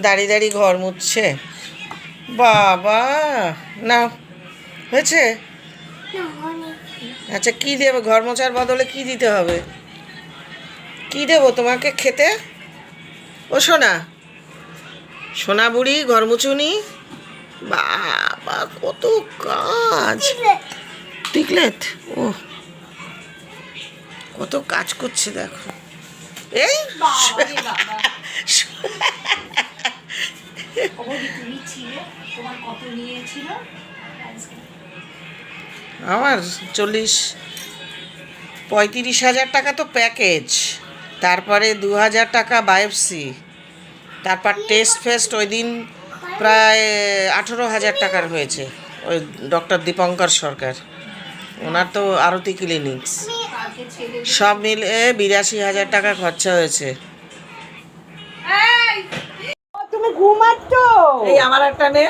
দাঁড়িয়ে দাঁড়িয়ে ঘর মুছছে। বাবা, না হয়েছে? আচ্ছা, কি দেবে ঘর মোছার বদলে? কি দিতে হবে? কি দেবো তোমাকে খেতে? ও সোনা, সোনা বুড়ি ঘর মুছুনি। বাবা, কত কাজ! টিকলেট, ও কত কাজ করছে দেখো। এই আমার 35,000 টাকা তো প্যাকেজ, তারপরে 2,000 টাকা বায়োপসি, তারপর টেস্ট ফেস্ট ওই দিন প্রায় 18,000 টাকার হয়েছে। ওই ডক্টর দীপঙ্কর সরকার, ওনার তো আরতি ক্লিনিক্স, সব মিলে 82,000 টাকা খরচা হয়েছে। তুমি ঘুমাচ্ছ? এই আমার একটা নে।